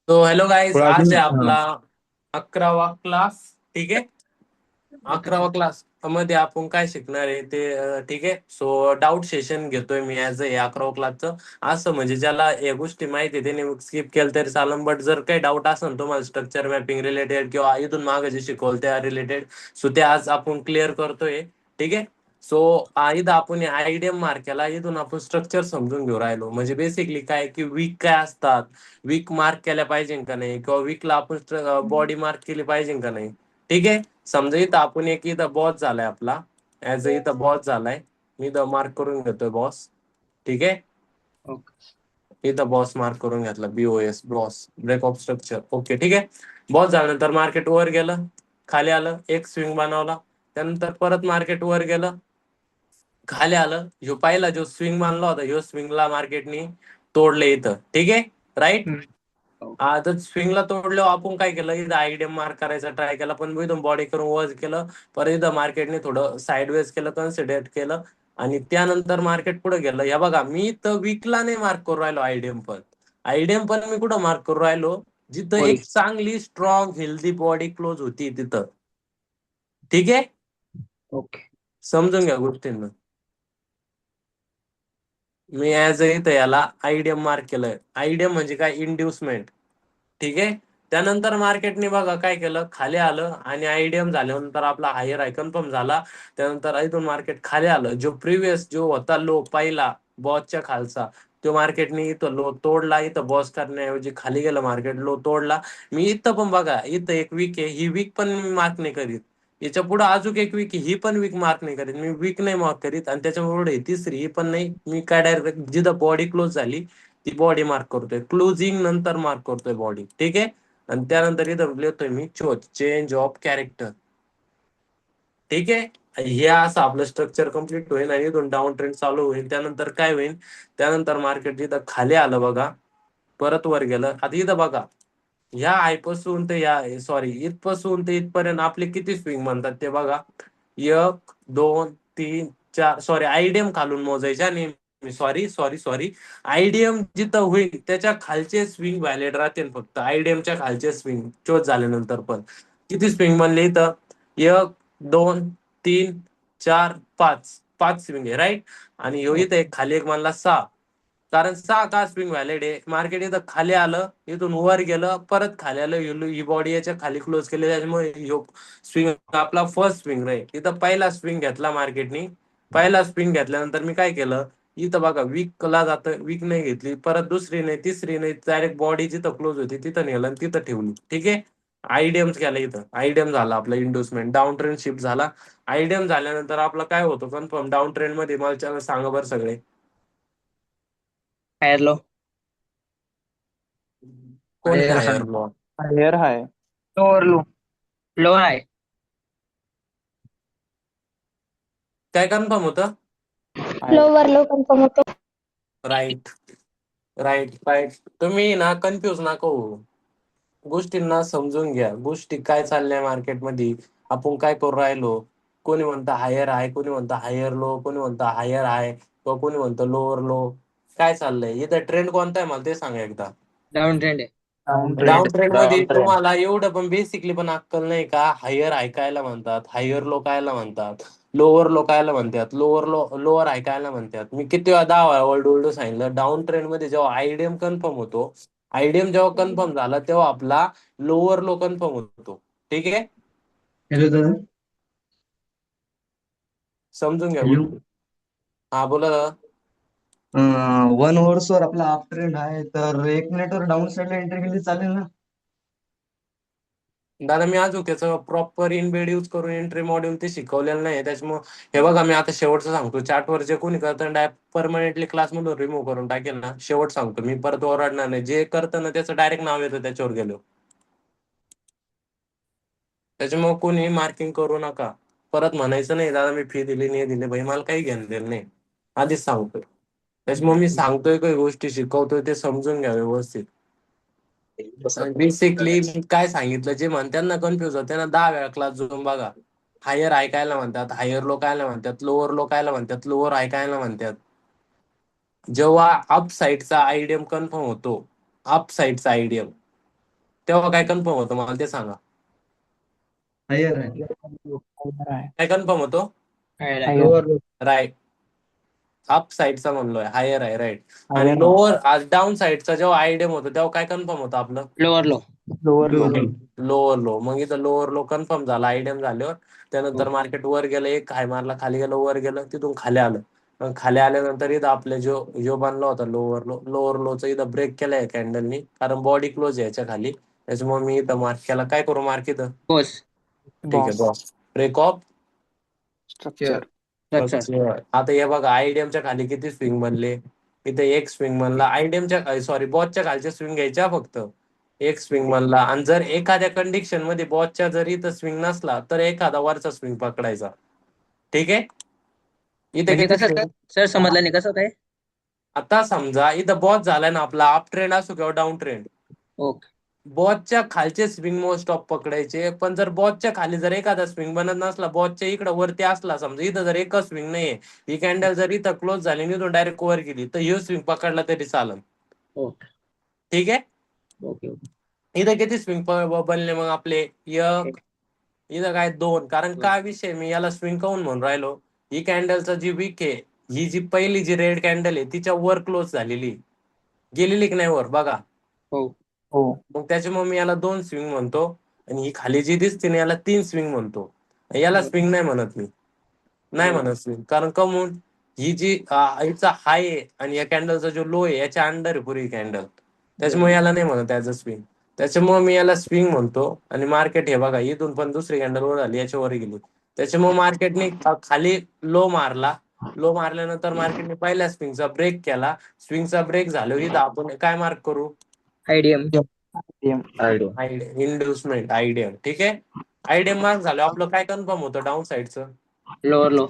तो hello guys, थोड़ा आज अजून आहे आपला 11वा क्लास. ठीक आहे. 11वा क्लास मध्ये आपण काय शिकणार आहे ते ठीक आहे. सो डाऊट सेशन घेतोय मी ऍज अ 11वा क्लासचं. असं म्हणजे ज्याला या गोष्टी माहिती आहे त्याने स्किप केलं तरी चालेल, बट जर काही डाऊट असेल तुम्हाला स्ट्रक्चर मॅपिंग रिलेटेड किंवा इथून मागे जे शिकवलं त्या रिलेटेड, सो ते आज आपण क्लिअर करतोय. ठीक आहे. सो इथं आपण आयडीएम मार्क केला, इथून आपण स्ट्रक्चर समजून घेऊ राहिलो. म्हणजे बेसिकली काय की वीक काय असतात, वीक मार्क केल्या पाहिजे का नाही, किंवा वीकला आपण बॉडी मार्क केली पाहिजे का नाही. ठीक आहे. समजा इथं आपण इथं बॉस झालाय आपला, ऍज अ इथं बॉस झालाय. मी इथं मार्क करून घेतोय बॉस. ठीक आहे. ओके. इथं बॉस मार्क करून घेतला, BOS boss, break off structure. Okay ठीक आहे. बॉस झाल्यानंतर मार्केट वर गेलं, खाली आलं, एक स्विंग बनवला. त्यानंतर परत मार्केट वर गेलं, खाली आलं. ह्यो पहिला जो स्विंग मानला होता, ह्यो स्विंगला मार्केटनी तोडले इथं. ठीक आहे. राईट. हम्म. हो. तर स्विंगला तोडल्यावर आपण काय केलं, इथं आयडीएम मार्क करायचा ट्राय केला, पण मी इथून बॉडी करून वज केलं. परत इथं मार्केटने थोडं साईडवेज केलं, कन्सिडर केलं. आणि त्यानंतर मार्केट पुढे गेलं. या बघा, मी तर वीकला नाही मार्क करू राहिलो आयडीएम पण. आयडीएम पण मी कुठं मार्क करू राहिलो, जिथं होय. एक चांगली स्ट्रॉंग हेल्दी बॉडी क्लोज होती तिथं. ठीक आहे. ओके. समजून घ्या गोष्टींना. मी ऍज इथं याला आयडीएम मार्क केलंय. आयडीएम म्हणजे काय, इंड्युसमेंट. ठीक आहे. त्यानंतर मार्केटने बघा काय केलं, खाली आलं आणि आयडीएम झाल्यानंतर आपला हायर हाय कन्फर्म झाला. त्यानंतर इथून मार्केट खाली आलं. जो प्रिव्हियस जो होता लो पहिला बॉसच्या खालचा, तो मार्केटने इथं लो तोडला. इथं बॉस करण्याऐवजी खाली गेलं, मार्केट लो तोडला. मी इथं पण बघा, इथं एक वीक आहे, ही वीक पण मी मार्क नाही करीत. याच्या पुढे अजून एक वीक ही पण वीक मार्क नाही करीत, मी वीक नाही मार्क करीत. आणि त्याच्या पुढे तिसरी ही पण नाही. मी काय डायरेक्ट जिथं बॉडी क्लोज झाली ती बॉडी मार्क करतोय, क्लोजिंग नंतर मार्क करतोय बॉडी. ठीक आहे. आणि त्यानंतर इथं लिहितोय मी चेंज ऑफ कॅरेक्टर. ठीक आहे. हे असं आपलं स्ट्रक्चर कम्प्लीट होईल आणि इथून डाऊन ट्रेंड चालू होईल. त्यानंतर काय होईल, त्यानंतर मार्केट इथं खाली आलं बघा, परत वर गेलं. आता इथं बघा, ह्या आयपासून ते या सॉरी इथपासून ते इथपर्यंत आपले किती स्विंग म्हणतात ते बघा. 1 2 3 4, सॉरी आयडीएम खालून मोजायचे आणि सॉरी सॉरी सॉरी आयडीएम जिथं होईल त्याच्या खालचे स्विंग व्हॅलिड राहतील. फक्त आयडीएमच्या खालचे स्विंग चोच झाल्यानंतर पण किती स्विंग बनले इथं, 1 2 3 4 5 5 स्विंग आहे. राईट. आणि ह्यो इथं ओके. एक खाली एक म्हणला 6. कारण 6 का स्विंग व्हॅलिड आहे, मार्केट इथं खाली आलं, इथून वर गेलं, परत खाली आलं, ही बॉडी याच्या खाली क्लोज केली, त्याच्यामुळे ह्यो स्विंग आपला फर्स्ट स्विंग राहील. इथं पहिला स्विंग घेतला मार्केटनी. पहिला स्विंग घेतल्यानंतर मी काय केलं, इथं बघा वीकला जातं, वीक नाही घेतली, परत दुसरी नाही, तिसरी नाही, डायरेक्ट बॉडी जिथं क्लोज होती तिथं नेलं आणि तिथं ठेवली. ठीक आहे. आयडीएम केला इथं, आयडीएम झाला आपला इंडोसमेंट, डाऊन ट्रेंड शिफ्ट झाला. आयडीएम झाल्यानंतर आपला काय होतो कन्फर्म डाऊन ट्रेंड मध्ये, मला सांगा बरं सगळे. Higher low. कोण आहे higher high. Higher low? Higher high. Lower low. Lower high. काय कन्फर्म होतं? हायर. लोवर लो कन्फर्म होतो. राईट. Right right. तुम्ही ना कन्फ्युज नका होऊ. गोष्टींना समजून घ्या, गोष्टी काय चालल्या मार्केटमध्ये, आपण काय करू राहिलो. कोणी म्हणतं हायर आहे, कोणी म्हणतं हायर लो, कोणी म्हणतं हायर आहे, किंवा कोणी म्हणतं लोअर लो. काय चाललंय इथं, ट्रेंड कोणता आहे मला ते सांगा एकदा. डाऊन ट्रेंड आहे. Down trend. डाऊन ट्रेंड मध्ये डाऊन ट्रेंड. तुम्हाला एवढं पण बेसिकली पण अक्कल नाही का, हायर ऐकायला म्हणतात, हायर लो कायला म्हणतात, लोअर लो कायला म्हणतात, लोअर ऐकायला म्हणतात. मी किती वेळा 10 वेळा वर्ल्ड वर्ल्ड सांगितलं. डाऊन ट्रेंड मध्ये जेव्हा आयडीएम कन्फर्म होतो, आयडीएम जेव्हा कन्फर्म झाला तेव्हा आपला लोअर लो कन्फर्म होतो. ठीक आहे. हॅलो दादा. समजून घ्या हॅलो. गोष्टी. हा बोला दादा. 1 वर आपला अप ट्रेंड आहे, तर 1 मिनिटवर डाऊन साईडला एंट्री केली चालेल ना? दादा मी अजून त्याचं प्रॉपर इनबेड यूज करून एंट्री मॉड्यूल ते शिकवलेलं नाही, त्याच्यामुळे हे बघा मी आता शेवटचं सांगतो. चार्टवर जे कोणी करतं डायरेक्ट परमनंटली क्लासमधून रिमूव्ह करून टाकेल ना. शेवट सांगतो मी, परत ओरडणार नाही. जे करतं ना त्याचं डायरेक्ट नाव येतं त्याच्यावर गेलो. त्याच्यामुळे कोणी मार्किंग करू नका. परत म्हणायचं नाही दादा मी फी दिली नाही दिली, भाई मला काही घेणं देणं नाही. आधीच सांगतोय. त्याच्यामुळे मी सांगतोय काही गोष्टी शिकवतोय ते समजून घ्या व्यवस्थित. बेसिकली मी काय सांगितलं, जे म्हणतात ना कन्फ्युज होते ना, 10 वेळा क्लास जाऊन बघा. हायर ऐकायला म्हणतात, हायर लो कायला म्हणतात, लोअर लो कायला म्हणतात, लोअर ऐकायला म्हणतात. जेव्हा अप साईडचा आयडीएम कन्फर्म होतो, अप साईडचा आयडीएम, तेव्हा काय कन्फर्म होतं मला ते सांगा. हायर आहे. काय कन्फर्म होतो? लोअर. राईट. अप साईडचा म्हणलोय, हायर आहे, राईट. आणि लोअर डाऊन साईडचा जेव्हा आयडियम होतं तेव्हा काय कन्फर्म होतं आपलं? Lower low. Lower low. मग इथं लोअर लो कन्फर्म झाला आयडियम झाल्यावर. त्यानंतर मार्केट वर गेलं, एक हाय मारला, खाली गेलं, वर गेलं, तिथून खाली आलं. मग खाली आल्यानंतर इथं आपले जो बनला होता लोअर लोचा इथं ब्रेक केलाय कॅन्डलनी, कारण बॉडी क्लोज आहे याच्या खाली. त्याच्यामुळे मी इथं मार्क केला. काय करू मार्क इथं? बॉस. ठीक आहे, बॉस. Break off structure. आता हे बघा, आयडीएमच्या खाली किती स्विंग बनले? इथे एक स्विंग बनला. आयडीएमच्या सॉरी बॉसच्या खालचे स्विंग घ्यायच्या फक्त. एक स्विंग बनला. आणि जर एखाद्या कंडिशन मध्ये बॉसच्या जर इथं स्विंग नसला तर एखादा वरचा स्विंग पकडायचा. ठीक आहे. इथे म्हणजे किती कसं swing? सर समजलं नाही कसं काय? आता समजा इथं बॉस झालाय ना आपला, अप ट्रेंड असो किंवा डाऊन ट्रेंड, ओके. बॉसच्या खालचे स्विंग मोस्ट ऑफ पकडायचे. पण जर बॉसच्या खाली जर एखादा स्विंग बनत नसला, बॉसच्या इकडे वरती असला, समजा इथं जर एकच स्विंग नाहीये, ही कॅन्डल जर इथं क्लोज झाली आणि इथून डायरेक्ट कव्हर केली, तर ह्यो स्विंग पकडला तरी चालेल. ओके. ठीक आहे. ओके. इथं किती स्विंग बनले मग आपले? एक. इथं काय? दोन. कारण काय विषय, मी याला स्विंग काऊन म्हणून राहिलो, ही कॅन्डलचा जी विक आहे, ही जी पहिली जी रेड कॅन्डल आहे तिच्या वर क्लोज झालेली, गेलेली की नाही वर बघा. हो. मग त्याच्यामुळे मी याला दोन स्विंग म्हणतो. आणि ही खाली जी दिसते ना याला तीन स्विंग म्हणतो. याला स्विंग नाही म्हणत मी, नाही म्हणत स्विंग. कारण कमून ही जी हिचा हाय आहे आणि या कॅन्डलचा जो लो आहे याच्या अंडर आहे पुरी कॅन्डल, त्याच्यामुळे याला नाही म्हणत ऍज अ स्विंग. त्याच्यामुळे मी याला स्विंग म्हणतो. आणि मार्केट हे बघा, इथून पण दुसरी कॅन्डल वर झाली, याच्यावर गेली. त्याच्यामुळे मार्केटने खाली लो मारला. लो मारल्यानंतर मार्केटने पहिल्या स्विंगचा ब्रेक केला. स्विंगचा ब्रेक झाल्यावर इथं आपण काय मार्क करू? आयडीएम. इंड्युसमेंट आयडियम. ठीक आहे. आयडियम मार्क झालं, आपलं काय कन्फर्म होतं डाऊन साईडचं? Lower low.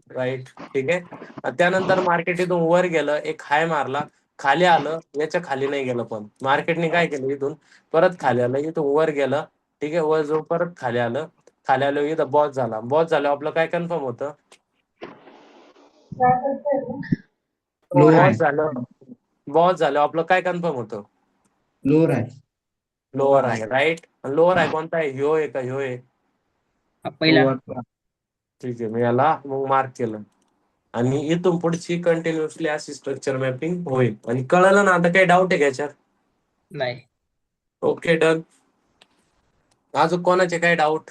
राईट. ठीक आहे. त्यानंतर मार्केट इथून वर गेलं, एक हाय मारला, खाली आलं, याच्या खाली नाही गेलं. पण मार्केटने काय केलं, इथून परत खाली आलं, इथून वर गेलं. ठीक आहे. वर जो परत खाली आलं, खाली आलं, इथं बॉस झाला. बॉस झालं आपलं काय कन्फर्म होतं? लोअर आहे. बॉस झालं आपलं काय कन्फर्म होतं? लोअर आहे. लोअर आहे. राईट. लोअर आहे कोणता आहे? ह्यो आहे का ह्यो आहे? पहिला. ठीक आहे. मी याला मग मार्क केलं. आणि इथून पुढची कंटिन्युअसली अशी स्ट्रक्चर मॅपिंग होईल. आणि कळलं ना आता? काही डाऊट आहे का याच्यात? नाही ओके, डन. अजून कोणाचे काय डाऊट?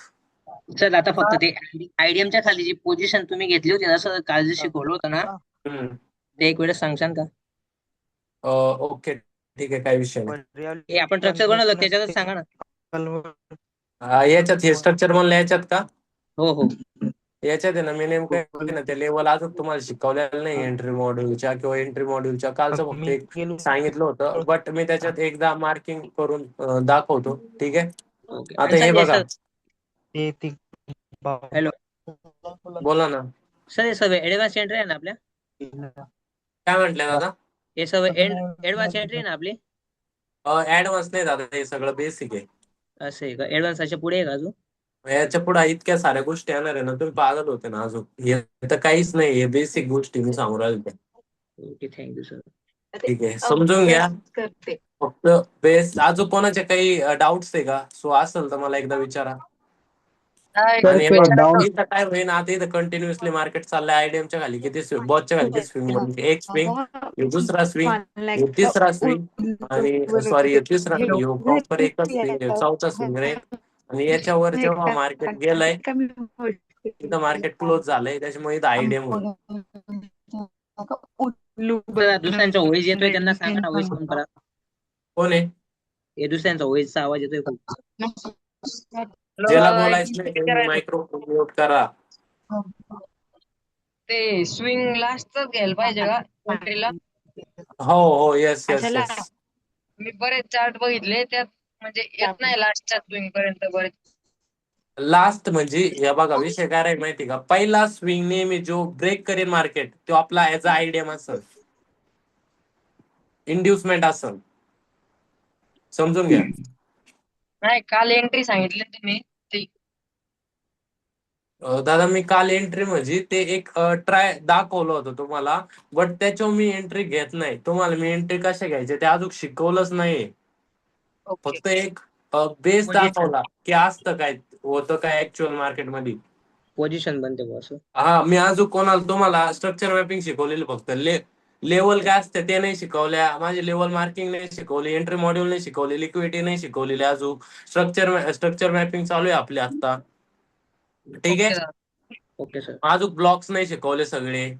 सर. आता फक्त ते आयडीएमच्या खाली जी पोझिशन तुम्ही घेतली होती ना सर, काल जे शिकवलं होतं ना, ते एक वेळेस सांगशाल का? ओके, ठीक आहे, काही विषय नाही. हे आपण स्ट्रक्चर बनवलं त्याच्यातच सांगा ना. याच्यात हे स्ट्रक्चर म्हणलं याच्यात का? हो हो. याच्यात आहे ना, मी नेमकं आहे ना ते लेवल अजून तुम्हाला शिकवलेलं नाही एंट्री मॉड्यूलच्या किंवा एंट्री मॉड्यूलच्या. कालचं फक्त एक सांगितलं होतं, बट मी त्याच्यात एकदा मार्किंग करून दाखवतो. ठीक आहे. ओके. आता आणि हे सर बघा, हॅलो बोला ना. सर, हे सर्व ऍडव्हान्स एंट्री आहे ना आपल्या? काय म्हटलं दादा? हे सर्व ऍडव्हान्स एंट्री आहे ना आपली? ऍडव्हान्स नाही दादा, हे सगळं बेसिक आहे. असं आहे का? ऍडव्हान्सच्या पुढे आहे का अजून? याच्या पुढे इतक्या साऱ्या गोष्टी येणार आहे ना, तुम्ही पागल होते ना अजून. हे तर काहीच नाही, हे बेसिक गोष्टी मी सांगू राहिलो. Okay, thank you sir. ठीक आहे, समजून घ्या फक्त बेस. अजून कोणाचे काही डाऊट्स आहे का? सो असेल तर मला एकदा विचारा. आणि हे बघा, इथं काय होईल आता, इथं कंटिन्युअसली मार्केट चाललंय. आयडीएमच्या खाली किती स्विंग, बॉसच्या खाली किती स्विंग बनते? एक स्विंग, दुसरा स्विंग, तिसरा स्विंग, आणि सॉरी तिसरा नाही, प्रॉपर एकच स्विंग, चौथा स्विंग रे. आणि याच्यावर जेव्हा मार्केट गेलंय, इथं मार्केट क्लोज झालंय, त्याच्यामुळे इथं आयडीएम होईल. सर, दुसऱ्यांचा व्हॉइस येतोय त्यांना सांगा ना, व्हॉइस कम करा. कोण आहे? हे दुसऱ्यांचा व्हॉइसचा आवाज येतोय खूप. ज्याला बोलायचं नाही त्यांनी मायक्रोफोन म्यूट करा. ते स्विंग लास्टच घ्यायला पाहिजे का एंट्रीला? हो हो, येस येस येस. मी बरेच चार्ट बघितले, त्यात म्हणजे येत नाही लास्टच्या स्विंग पर्यंत बरेच. लास्ट म्हणजे हे बघा, विषय काय राहील माहिती का, पहिला स्विंग नेहमी जो ब्रेक करेल मार्केट, तो आपला ऍज अ आयडीएम असेल, इंड्युसमेंट असेल. समजून घ्या. नाही, काल एंट्री सांगितली तुम्ही ती. दादा, मी काल एंट्री म्हणजे ते एक ट्राय दाखवलं होतं तुम्हाला, बट त्याच्यावर मी एंट्री घेत नाही. तुम्हाला मी एंट्री कशा घ्यायचे ते अजून शिकवलंच नाही. ओके. फक्त एक बेस पोझिशन दाखवला की असतं काय, होतं काय ऍक्च्युअल मार्केटमध्ये. पोझिशन बनते बॉस. हा, मी अजून कोणाला तुम्हाला स्ट्रक्चर मॅपिंग शिकवलेली, फक्त लेवल काय असते ते नाही शिकवल्या, माझी लेवल मार्किंग नाही शिकवली, एंट्री मॉड्यूल नाही शिकवली, लिक्विडिटी नाही शिकवलेली, अजून स्ट्रक्चर मॅपिंग चालू आहे आपली आता. ठीक ओके आहे. दादा. Okay sir. अजून ब्लॉक्स नाही शिकवले सगळे.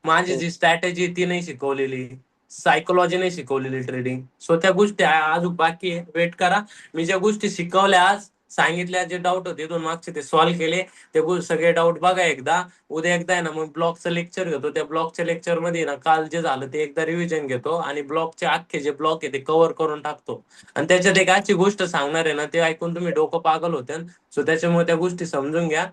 माझी जी स्ट्रॅटेजी ती नाही शिकवलेली, सायकोलॉजी नाही शिकवलेली ट्रेडिंग. सो त्या गोष्टी अजून बाकी आहे, वेट करा. मी ज्या गोष्टी शिकवल्या आज सांगितल्या, जे डाऊट होते दोन मागचे ते सॉल्व्ह केले, ते सगळे डाऊट बघा एकदा. उद्या एकदा आहे ना मग ब्लॉकचं लेक्चर घेतो, त्या ब्लॉकच्या लेक्चर मध्ये ना काल जे झालं ते एकदा रिव्हिजन घेतो आणि ब्लॉकचे अख्खे जे ब्लॉक आहे ते कव्हर करून टाकतो. आणि त्याच्यात एक अशी गोष्ट सांगणार आहे ना, ते ऐकून तुम्ही डोकं पागल होते. सो त्याच्यामुळे त्या गोष्टी समजून घ्या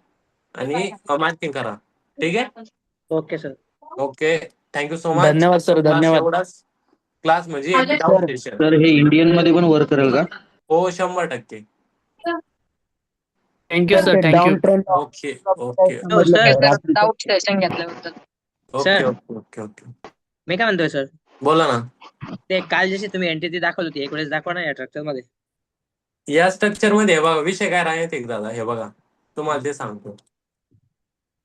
आणि मार्किंग करा. ठीक आहे. Okay sir. Okay, thank you so much. धन्यवाद सर, क्लास धन्यवाद. एवढाच. क्लास म्हणजे एक डाऊट सेशन. तर हे इंडियन मध्ये पण वर्क करेल का? हो, 100%. थँक्यू तर सर, ते thank you. Down trend okay okay हो सर. डाऊट सेशन घेतल्याबद्दल. Okay sir. Okay okay okay. मी काय म्हणतोय सर, बोला ना. ते काल जशी तुम्ही एंटिटी दाखवली होती एक वेळेस दाखवा ना या ट्रॅक्टर मध्ये. या स्ट्रक्चर मध्ये हे बघा विषय काय राहते एक दादा, हे बघा तुम्हाला ते सांगतो.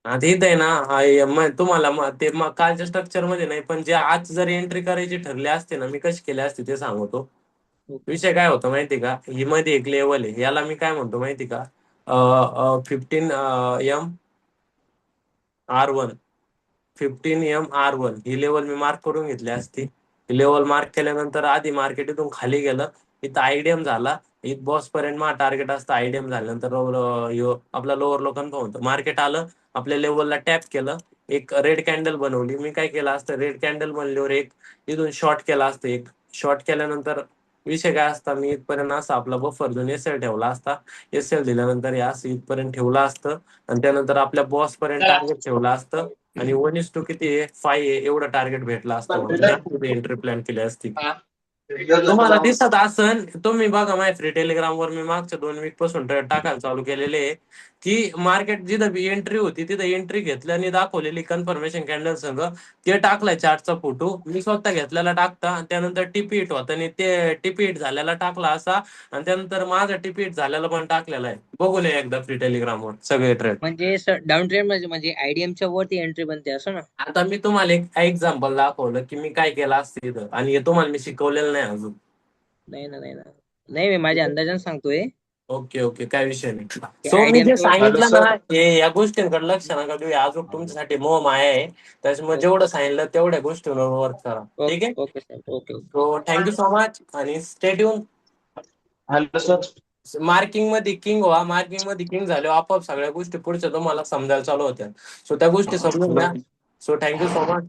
आता इथं आहे ना, तुम्हाला ते कालच्या स्ट्रक्चर मध्ये नाही, पण जे आज जर एंट्री करायची ठरली असते ना, मी कशी केली असते ते सांगतो. विषय काय होतं माहिती का, ही मध्ये एक लेवल आहे, याला मी काय म्हणतो माहिती का, 15 M R1, 15 M R1 ही लेवल मी मार्क करून घेतली असती. ही लेवल मार्क केल्यानंतर आधी मार्केट इथून खाली गेलं, इथं आयडीएम झाला, इथं बॉस पर्यंत माझा टार्गेट असतं. आयडीएम झाल्यानंतर आपला लोअर लो कन्फर्म होतं. मार्केट आलं, आपल्या लेवलला टॅप केलं, एक रेड कॅन्डल बनवली. मी काय केलं असतं, रेड कॅन्डल बनल्यावर एक इथून शॉर्ट केला असतं. एक शॉर्ट केल्यानंतर विषय काय असता, मी इथपर्यंत असा आपला बफर झोन एसएल ठेवला असता. एसएल दिल्यानंतर हे असं इथपर्यंत ठेवलं असतं आणि त्यानंतर आपल्या बॉस पर्यंत टार्गेट ठेवलं असतं आणि 1:2 किती आहे, 5 आहे, एवढं टार्गेट भेटलं असतं. एंट्री प्लॅन केली असती. तुम्हाला दिसत असन, तुम्ही बघा माझ्या फ्री टेलिग्राम वर मी मागच्या 2 वीक पासून टाकायला चालू केलेले आहे की मार्केट जिथं बी एंट्री होती तिथं एंट्री घेतल्याने दाखवलेली कन्फर्मेशन कॅन्डल संघ ते टाकलाय चार्टचा फोटो. मी स्वतः घेतलेला टाकता आणि त्यानंतर टीपी हिट होता आणि ते टीपी हिट झालेला टाकला असा आणि त्यानंतर माझा टीपी हिट झालेला पण टाकलेला आहे. बघू नये एकदा फ्री टेलिग्राम वर सगळे ट्रेड. म्हणजे सर डाऊन ट्रेंड म्हणजे आयडीएमच्या वरती एंट्री बनते असं ना. आता मी तुम्हाला एक एक्झाम्पल दाखवलं की मी काय केलं असतं इथं, आणि हे तुम्हाला मी शिकवलेलं नाही अजून. नाही ना, नाही ना, नाही मी माझ्या अंदाजाने सांगतोय. ओके ओके, काय विषय नाही. ते सो मी जे IDM सांगितलं ना, या गोष्टींकडे लक्ष नका देऊ, अजून तुमच्यासाठी मोह माया आहे. त्याच्यामुळे जेवढं सांगितलं तेवढ्या गोष्टींवर वर्क करा. ठीक आहे. Okay sir. Okay. So thank you so much आणि stay tune. Hello sir. Marking मध्ये किंग व्हा, मार्किंग मध्ये किंग झाले आपोआप सगळ्या गोष्टी पुढच्या तुम्हाला समजायला चालू होत्या. सो त्या गोष्टी समजून घ्या. So thank you so much.